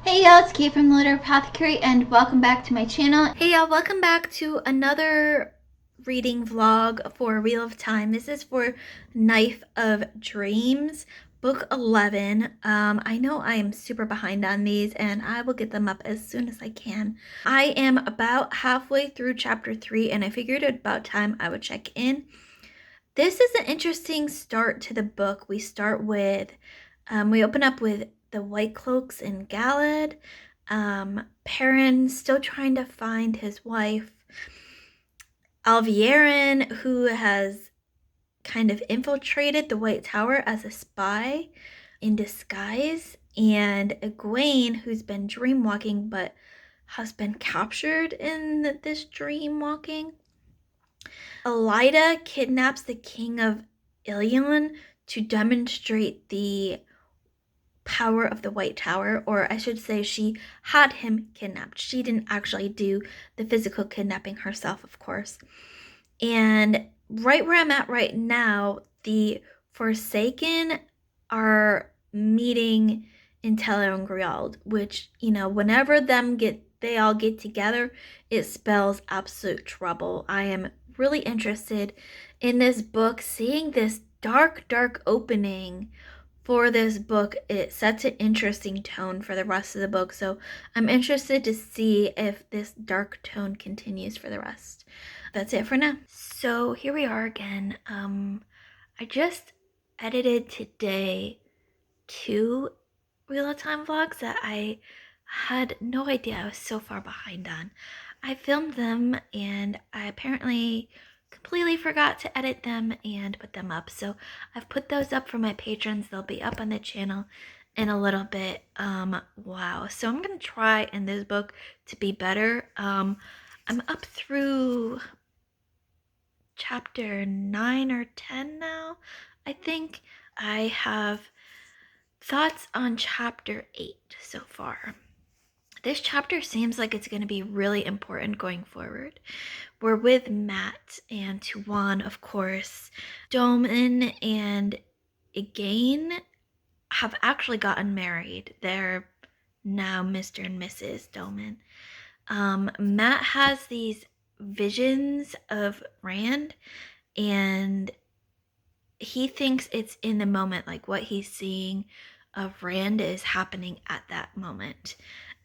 Hey y'all, it's Kate from the Apothecary and welcome back to my channel. Hey y'all, welcome back to another reading vlog for Wheel of Time. This is for Knife of Dreams, book 11. I know I am super behind on these and I will get them up as soon as I can. I am about halfway through chapter 3 and I figured it about time I would check in. This is an interesting start to the book. We open up with the White Cloaks in Galad. Perrin still trying to find his wife. Alviarin, who has kind of infiltrated the White Tower as a spy in disguise. And Egwene, who's been dreamwalking but has been captured in this dreamwalking. Elida kidnaps the king of Ilion to demonstrate the power of the White Tower, or I should say she had him kidnapped. She didn't actually do the physical kidnapping herself, of course. And right where I'm at right now, the Forsaken are meeting in Tel'Angreal, which, whenever they all get together, it spells absolute trouble. I am really interested in this book, seeing this dark opening for this book. It sets an interesting tone for the rest of the book, so I'm interested to see if this dark tone continues for the rest. That's it for now. So here we are again. I just edited today 2 Wheel of Time vlogs that I had no idea I was so far behind on. I filmed them and I apparently completely forgot to edit them and put them up. So I've put those up for my patrons. They'll be up on the channel in a little bit. Wow. So I'm gonna try in this book to be better. I'm up through chapter 9 or 10 now. I think I have thoughts on chapter 8 so far. This chapter seems like it's going to be really important going forward. We're with Matt and Tuan, of course. Doman and Egane have actually gotten married. They're now Mr. and Mrs. Doman. Matt has these visions of Rand, and he thinks it's in the moment, like what he's seeing of Rand is happening at that moment.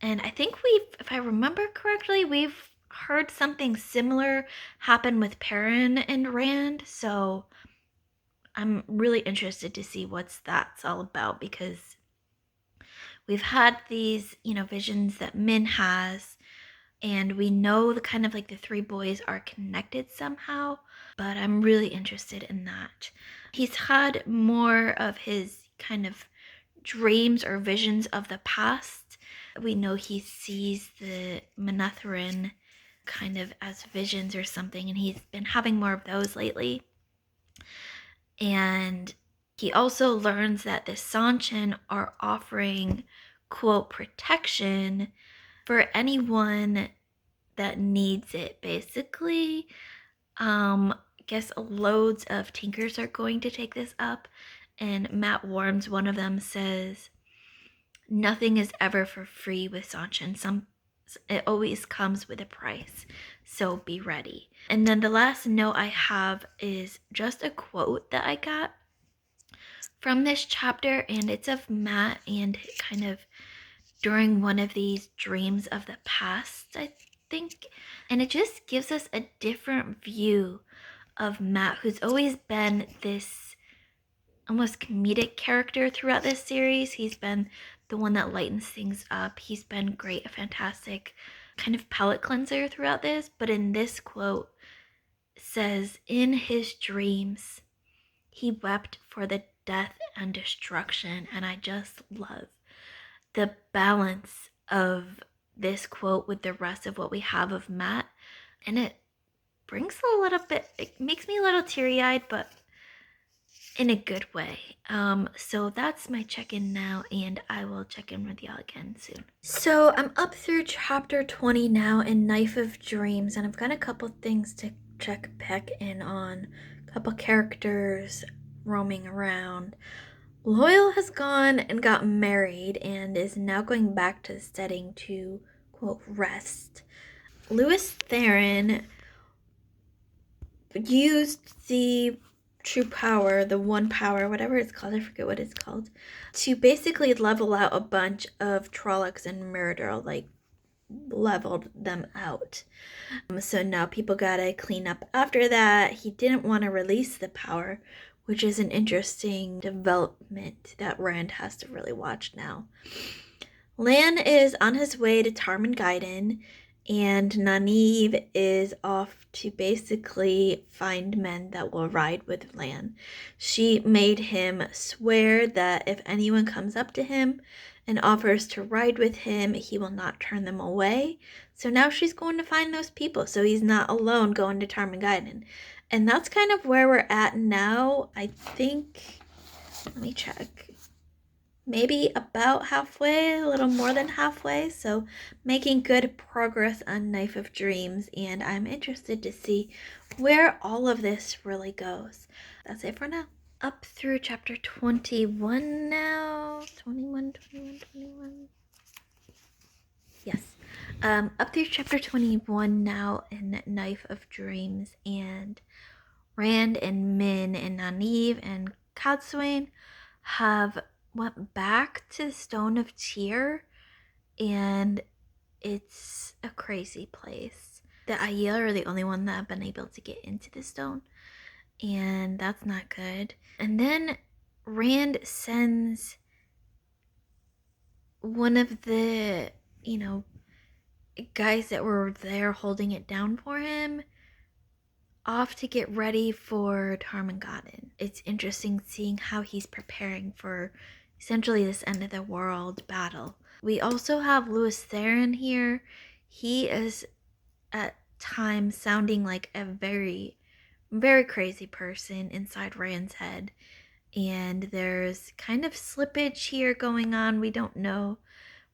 And I think if I remember correctly, we've heard something similar happen with Perrin and Rand. So I'm really interested to see what's that's all about, because we've had these, visions that Min has, and we know the kind of like the 3 boys are connected somehow, but I'm really interested in that. He's had more of his kind of dreams or visions of the past. We know he sees the Manetheren kind of as visions or something, and he's been having more of those lately. And he also learns that the Sanchin are offering, quote, protection for anyone that needs it, basically. I guess loads of Tinkers are going to take this up, and Matt warns one of them, says, nothing is ever for free with Sanchin. It always comes with a price, so be ready. And then the last note I have is just a quote that I got from this chapter, and it's of Matt and kind of during one of these dreams of the past, I think. And it just gives us a different view of Matt, who's always been this almost comedic character throughout this series. He's been the one that lightens things up. He's been great, a fantastic kind of palate cleanser throughout this. But in this quote, it says, in his dreams, he wept for the death and destruction. And I just love the balance of this quote with the rest of what we have of Matt. And it brings a little bit, it makes me a little teary-eyed, but in a good way. So that's my check-in now, and I will check in with y'all again soon. So I'm up through chapter 20 now in Knife of Dreams, and I've got a couple things to check back in on, a couple characters roaming around. Loyal has gone and got married and is now going back to the setting to, quote, rest. Lewis Theron used the true power, the one power, whatever it's called, I forget what it's called, to basically level out a bunch of Trollocs and Myrtle, like leveled them out. So now people gotta clean up after that. He didn't want to release the power, which is an interesting development that Rand has to really watch now. Lan is on his way to Tarmangaiden, and Nynaeve is off to basically find men that will ride with Lan. She made him swear that if anyone comes up to him and offers to ride with him, he will not turn them away. So now she's going to find those people, so he's not alone going to Tarmangaiden. And that's kind of where we're at now. I think, let me check, maybe about halfway, a little more than halfway, so making good progress on Knife of Dreams, and I'm interested to see where all of this really goes. That's it for now. Up through chapter 21 now. 21. Yes. Up through chapter 21 now in Knife of Dreams, and Rand and Min and Nynaeve and Cadsuane have went back to the Stone of Tyr, and it's a crazy place. The Aiel are the only one that have been able to get into the stone, and that's not good. And then Rand sends one of the, guys that were there holding it down for him off to get ready for Tarmangaden. It's interesting seeing how he's preparing for essentially this end of the world battle. We also have Lewis Theron here. He is at times sounding like a very, very crazy person inside Rand's head. And there's kind of slippage here going on. We don't know.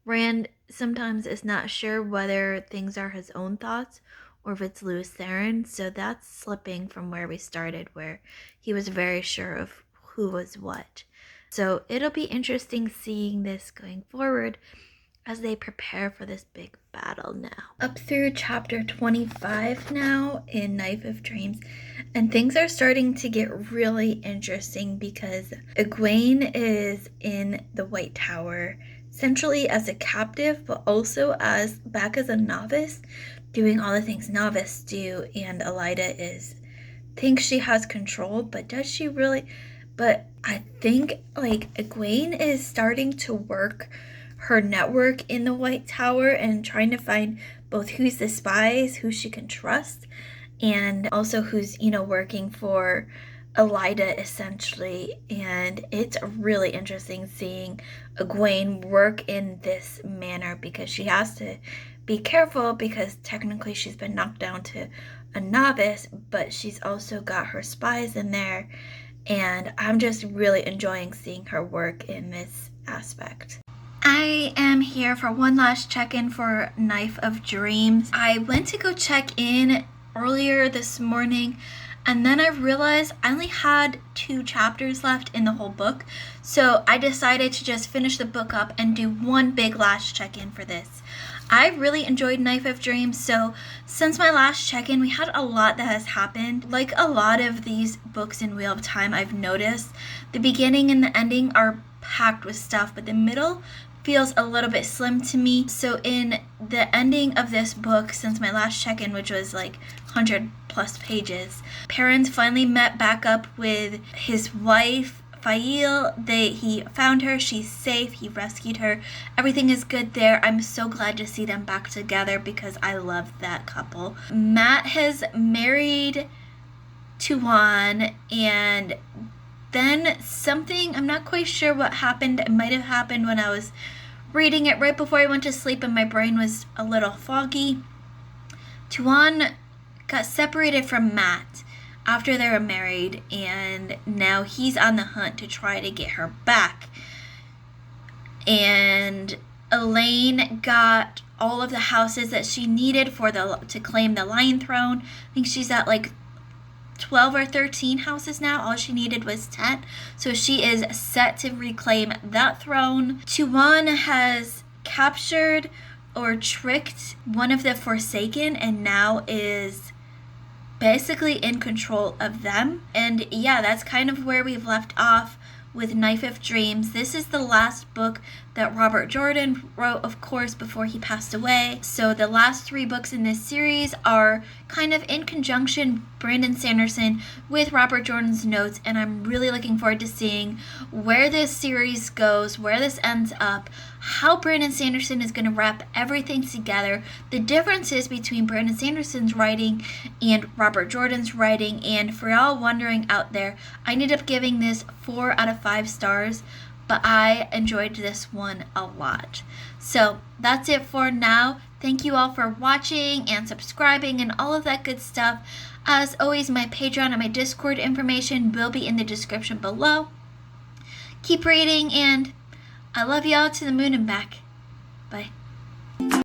Rand sometimes is not sure whether things are his own thoughts or if it's Lewis Theron, so that's slipping from where we started, where he was very sure of who was what. So it'll be interesting seeing this going forward as they prepare for this big battle now. Up through chapter 25 now in Knife of Dreams, and things are starting to get really interesting because Egwene is in the White Tower, essentially as a captive, but also as back as a novice, doing all the things novice do, and Elida thinks she has control, but does she really? But I think Egwene is starting to work her network in the White Tower and trying to find both who's the spies, who she can trust, and also who's, working for Elida essentially. And it's really interesting seeing Egwene work in this manner because she has to be careful because technically she's been knocked down to a novice, but she's also got her spies in there. And I'm just really enjoying seeing her work in this aspect. I am here for one last check-in for Knife of Dreams. I went to go check in earlier this morning, and then I realized I only had 2 chapters left in the whole book, so I decided to just finish the book up and do one big last check-in for this. I really enjoyed Knife of Dreams, so since my last check-in, we had a lot that has happened. Like a lot of these books in Wheel of Time, I've noticed the beginning and the ending are packed with stuff, but the middle feels a little bit slim to me. So in the ending of this book, since my last check-in, which was like 100 plus pages, Perrin's finally met back up with his wife, Fail. He found her, she's safe, he rescued her, everything is good there. I'm so glad to see them back together because I love that couple. Mat has married Tuan, and then something, I'm not quite sure what happened. It might have happened when I was reading it right before I went to sleep and my brain was a little foggy. Tuan got separated from Mat after they were married, and now he's on the hunt to try to get her back. And Elaine got all of the houses that she needed to claim the Lion Throne. I think she's at 12 or 13 houses now. All she needed was 10. So she is set to reclaim that throne. Tuan has captured or tricked one of the Forsaken and now is basically in control of them. And yeah, that's kind of where we've left off with Knife of Dreams. This is the last book that Robert Jordan wrote, of course, before he passed away. So the last 3 books in this series are kind of in conjunction, Brandon Sanderson, with Robert Jordan's notes, and I'm really looking forward to seeing where this series goes, where this ends up, how Brandon Sanderson is going to wrap everything together, the differences between Brandon Sanderson's writing and Robert Jordan's writing. And for y'all wondering out there, I ended up giving this 4 out of 5 stars, but I enjoyed this one a lot. So that's it for now. Thank you all for watching and subscribing and all of that good stuff. As always, my Patreon and my Discord information will be in the description below. Keep reading, and I love y'all to the moon and back. Bye.